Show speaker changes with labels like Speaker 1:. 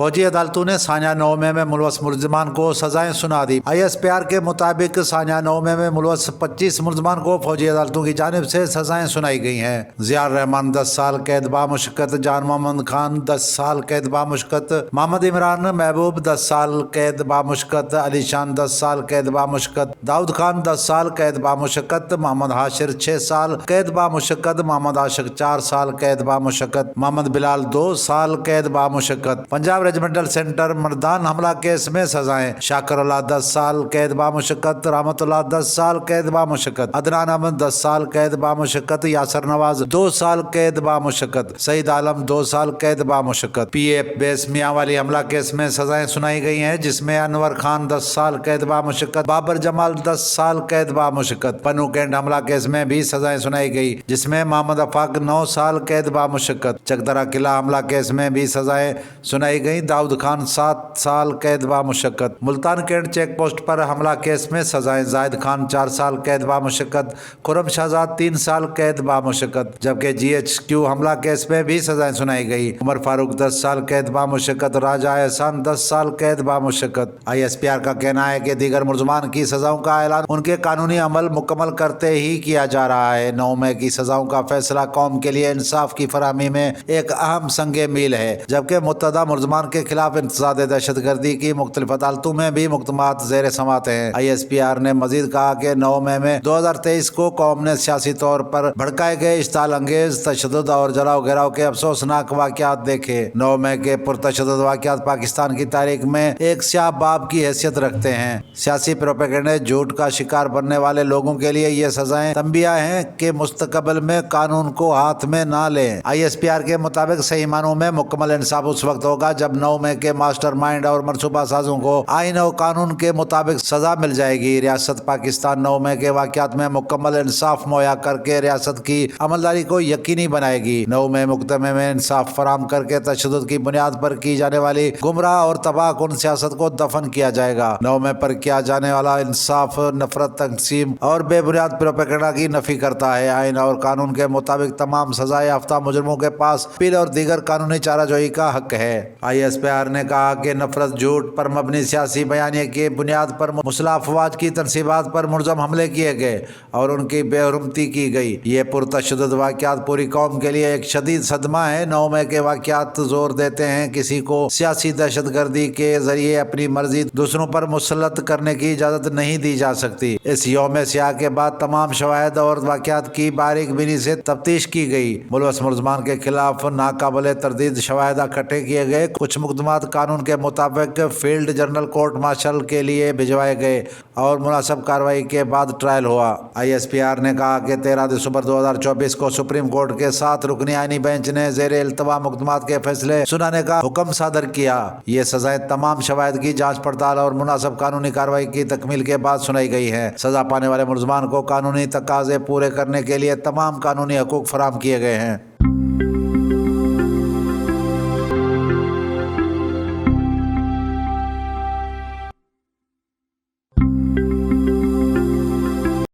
Speaker 1: فوجی عدالتوں نے سانحہ 9 میں ملوث ملزمان کو سزائیں سنا دی۔ ISPR کے مطابق سانحہ 9 میں ملوث 25 ملزمان کو فوجی عدالتوں کی جانب سے سزائیں سنائی گئی ہیں۔ ضیاء الرحمان 10 سال قید بامشقت، جان محمد خان 10 سال قید بامشقت، محمد عمران محبوب 10 سال قید بامشقت، علی شان 10 سال قید بامشقت، داؤد خان 10 سال قید بامشقت، محمد حاشر 6 سال قید بامشقت، محمد عاشق 4 سال قید بامشقت، محمد بلال 2 سال قید بامشقت۔ پنجاب ریجمنٹل سینٹر مردان حملہ کیس میں سزائیں: شاکر اللہ 10 سال قید بامشقت، رحمت اللہ 10 سال قید بامشقت، عدنان احمد 10 سال قید بامشقت، یاسر نواز 2 سال قید بامشقت، سعید عالم 2 سال قید بامشقت۔ PF بیس میاں والی حملہ کیس میں سزائیں سنائی گئی ہیں، جس میں انور خان 10 سال قید بامشقت، بابر جمال 10 سال قید بامشقت۔ پنو کینٹ حملہ کیس میں بھی سزائیں سنائی گئی، جس میں محمد افاق 9 سال قید بامشقت۔ چکدرا قلعہ حملہ کیس میں بھی سزائیں سنائی گئی، داؤد خان 7 سال قید بامشقت۔ ملتان کینٹ چیک پوسٹ پر حملہ کیس میں سزائیں: زاہد خان 4 سال قید بامشقت، خرم شہزاد 3 سال قید بامشقت، جبکہ GHQ حملہ کیس میں بھی سزائیں سنائی گئی۔ عمر فاروق 10 سال قید بامشقت، راجہ احسان 10 سال قید بامشقت۔ ISPR کا کہنا ہے کہ دیگر ملزمان کی سزاؤں کا اعلان ان کے قانونی عمل مکمل کرتے ہی کیا جا رہا ہے۔ 9 مئی کی سزاؤں کا فیصلہ قوم کے لیے انصاف کی فراہمی میں ایک اہم سنگ میل ہے، جبکہ متعدد ملزمان کے خلاف انتساب دہشت گردی کی مختلف عدالتوں میں بھی مقدمات زیر سماعت ہیں۔ ISPR نے مزید کہا کہ 9 مئی میں 2023 کو قوم نے سیاسی طور پر بھڑکائے گئے اشتعال انگیز تشدد اور جلاؤ گراؤ کے افسوسناک واقعات دیکھے۔ 9 مئی کے پرتشدد واقعات پاکستان کی تاریخ میں ایک سیاہ باب کی حیثیت رکھتے ہیں۔ سیاسی پروپیگنڈے جھوٹ کا شکار بننے والے لوگوں کے لیے یہ سزائیں تنبیہ ہیں کہ مستقبل میں قانون کو ہاتھ میں نہ لیں۔ ISPR کے مطابق صحیح معنوں میں مکمل انصاف اس وقت ہوگا جب 9 مئی کے ماسٹر مائنڈ اور منصوبہ سازوں کو آئین اور قانون کے مطابق سزا مل جائے گی۔ ریاست پاکستان 9 مئی کے واقعات میں مکمل انصاف مہیا کر کے ریاست کی عملداری کو یقینی بنائے گی۔ 9 مئی مقدمے میں انصاف فراہم کر کے تشدد کی بنیاد پر کی جانے والی گمراہ اور تباہ کن سیاست کو دفن کیا جائے گا۔ 9 مئی پر کیا جانے والا انصاف نفرت، تقسیم اور بے بنیاد پروپیگنڈا کی نفی کرتا ہے۔ آئین اور قانون کے مطابق تمام سزا یافتہ مجرموں کے پاس اپیل اور دیگر قانونی چارہ جوئی کا حق ہے۔ ISPR نے کہا کہ نفرت، جھوٹ پر مبنی سیاسی بیانیے کی بنیاد پر مسلح افواج کی تنصیبات پر منظم حملے کیے گئے اور ان کی بے حرمتی کی گئی۔ یہ پرتشدد واقعات پوری قوم کے لیے ایک شدید صدمہ ہے۔ 9 مئی کے واقعات زور دیتے ہیں کسی کو سیاسی دہشت گردی کے ذریعے اپنی مرضی دوسروں پر مسلط کرنے کی اجازت نہیں دی جا سکتی۔ اس یوم سیاہ کے بعد تمام شواہد اور واقعات کی باریک بینی سے تفتیش کی گئی۔ ملوث ملزمان کے خلاف ناقابل تردید شواہد اکٹھے کیے گئے۔ کچھ مقدمات قانون کے مطابق field general court marshal K لیے بھجوائے گئے اور مناسب کارروائی کے بعد ٹرائل ہوا۔ ISPR نے کہا کہ 13 دسمبر 2024 کو سپریم کورٹ کے 7 رکنی آئینی بینچ نے زیر التوا مقدمات کے فیصلے سنانے کا حکم صادر کیا۔ یہ سزائیں تمام شواہد کی جانچ پڑتال اور مناسب قانونی کارروائی کی تکمیل کے بعد سنائی گئی ہیں۔ سزا پانے والے ملزمان کو قانونی تقاضے پورے کرنے کے لیے تمام قانونی حقوق فراہم کیے گئے ہیں۔